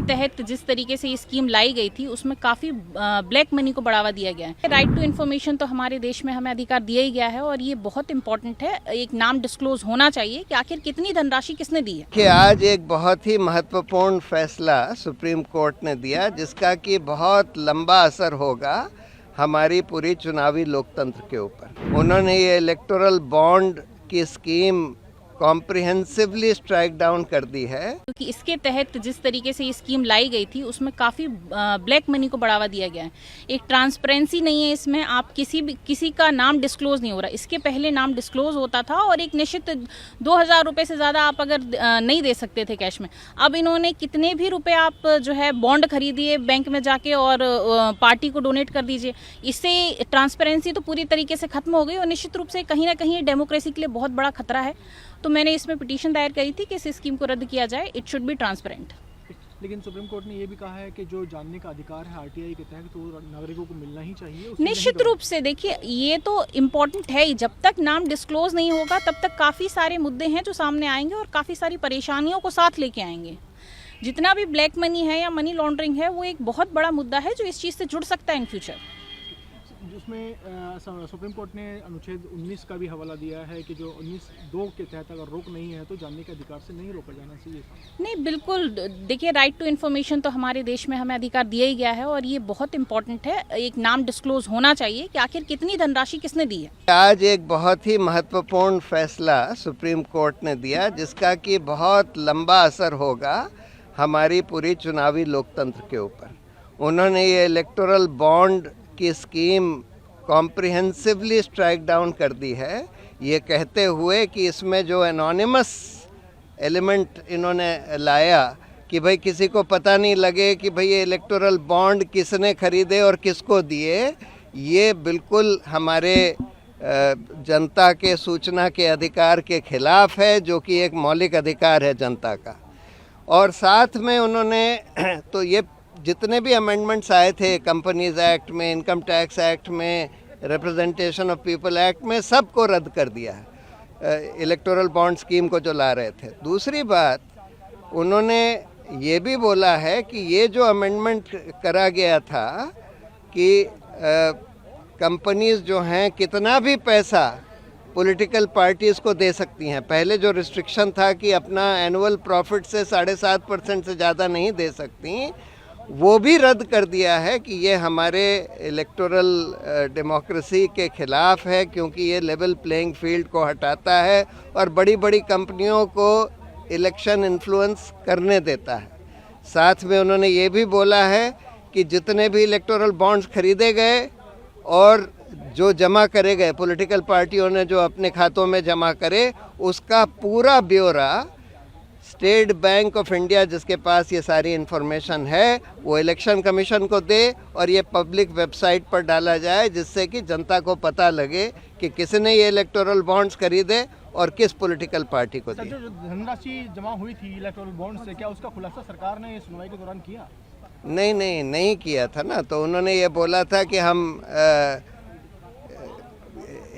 तहत जिस तरीके से ये स्कीम लाई गई थी उसमें काफ़ी ब्लैक मनी को बढ़ावा दिया गया है। राइट टू इन्फॉर्मेशन तो हमारे देश में हमें अधिकार दिया ही गया है और ये बहुत इंपॉर्टेंट है। एक नाम डिस्क्लोज होना चाहिए कि आखिर कितनी धनराशि किसने दी है। कि आज एक बहुत ही महत्वपूर्ण फैसला सुप्रीम कोर्ट ने दिया जिसका कि बहुत लंबा असर होगा हमारी पूरी चुनावी लोकतंत्र के ऊपर। उन्होंने ये इलेक्टोरल बॉन्ड की स्कीम कॉम्प्रिहेंसिवली स्ट्राइक डाउन कर दी है, क्योंकि इसके तहत जिस तरीके से ये स्कीम लाई गई थी उसमें काफ़ी ब्लैक मनी को बढ़ावा दिया गया है। एक ट्रांसपेरेंसी नहीं है इसमें, आप किसी का नाम डिस्क्लोज नहीं हो रहा। इसके पहले नाम डिस्क्लोज होता था और एक निश्चित 2000 रुपये से ज़्यादा आप अगर नहीं दे सकते थे कैश में। अब इन्होंने कितने भी रुपए आप जो है बॉन्ड खरीदिए बैंक में जाके और पार्टी को डोनेट कर दीजिए। इससे ट्रांसपेरेंसी तो पूरी तरीके से खत्म हो गई और निश्चित रूप से कहीं ना कहीं डेमोक्रेसी के लिए बहुत बड़ा खतरा है। तो मैंने इसमें पिटीशन दायर करी थी कि इस स्कीम को रद्द किया जाए। It should be transparent. लेकिन सुप्रीम कोर्ट ने ये भी कहा है कि जो जानने का अधिकार है आरटीआई के तहत तो नागरिकों को मिलना ही चाहिए। निश्चित रूप से देखिए ये तो इम्पोर्टेंट है ही। जब तक नाम डिस्क्लोज नहीं होगा तब तक काफ़ी सारे मुद्दे हैं जो सामने आएंगे और काफ़ी सारी परेशानियों को साथ लेके आएंगे। जितना भी ब्लैक मनी है या मनी लॉन्ड्रिंग है वो एक बहुत बड़ा मुद्दा है जो इस चीज़ से जुड़ सकता है इन फ्यूचर। जिसमें सुप्रीम कोर्ट ने अनुच्छेद 19 का भी हवाला दिया है कि जो 19(2) के तहत अगर रोक नहीं है तो जानने के अधिकार से नहीं रोका जाना चाहिए। नहीं, बिल्कुल। देखिए राइट टू इन्फॉर्मेशन तो हमारे देश में हमें अधिकार दिया ही गया है और ये बहुत इंपॉर्टेंट है। एक नाम डिस्क्लोज होना चाहिए कि आखिर कितनी धनराशि किसने दी है। आज एक बहुत ही महत्वपूर्ण फैसला सुप्रीम कोर्ट ने दिया जिसका कि बहुत लंबा असर होगा हमारी पूरी चुनावी लोकतंत्र के ऊपर। उन्होंने ये इलेक्टोरल बॉन्ड की स्कीम कॉम्प्रिहेंसिवली स्ट्राइक डाउन कर दी है, ये कहते हुए कि इसमें जो एनोनिमस एलिमेंट इन्होंने लाया कि भाई किसी को पता नहीं लगे कि भाई ये इलेक्टोरल बॉन्ड किसने खरीदे और किसको दिए, ये बिल्कुल हमारे जनता के सूचना के अधिकार के खिलाफ है जो कि एक मौलिक अधिकार है जनता का। और साथ में उन्होंने तो ये जितने भी अमेंडमेंट्स आए थे कंपनीज एक्ट में, इनकम टैक्स एक्ट में, रिप्रेजेंटेशन ऑफ पीपल एक्ट में, सबको रद्द कर दिया है इलेक्टोरल बॉन्ड स्कीम को जो ला रहे थे। दूसरी बात उन्होंने ये भी बोला है कि ये जो अमेंडमेंट करा गया था कि कंपनीज जो हैं कितना भी पैसा पॉलिटिकल पार्टीज़ को दे सकती हैं। पहले जो रिस्ट्रिक्शन था कि अपना एनुअल प्रॉफिट से 7.5% से ज़्यादा नहीं दे सकती, वो भी रद्द कर दिया है कि ये हमारे इलेक्टोरल डेमोक्रेसी के खिलाफ है क्योंकि ये लेवल प्लेइंग फील्ड को हटाता है और बड़ी बड़ी कंपनियों को इलेक्शन इन्फ्लुएंस करने देता है। साथ में उन्होंने ये भी बोला है कि जितने भी इलेक्टोरल बॉन्ड्स खरीदे गए और जो जमा करे गए पॉलिटिकल पार्टियों ने जो अपने खातों में जमा करे, उसका पूरा ब्यौरा स्टेट बैंक ऑफ इंडिया जिसके पास ये सारी इन्फॉर्मेशन है वो इलेक्शन कमीशन को दे और ये पब्लिक वेबसाइट पर डाला जाए जिससे कि जनता को पता लगे कि किसने ये इलेक्टोरल बॉन्ड्स खरीदे और किस पॉलिटिकल पार्टी को दिए। जो धनराशि जमा हुई थी इलेक्टोरल बॉन्ड से, क्या उसका खुलासा सरकार ने सुनवाई के दौरान किया? नहीं किया था ना। तो उन्होंने ये बोला था कि हम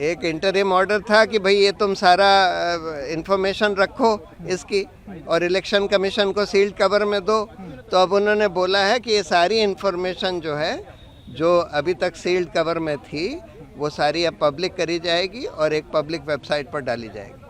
एक इंटरिम ऑर्डर था कि भाई ये तुम सारा इन्फॉर्मेशन रखो इसकी और इलेक्शन कमीशन को सील्ड कवर में दो। तो अब उन्होंने बोला है कि ये सारी इन्फॉर्मेशन जो है जो अभी तक सील्ड कवर में थी वो सारी अब पब्लिक करी जाएगी और एक पब्लिक वेबसाइट पर डाली जाएगी।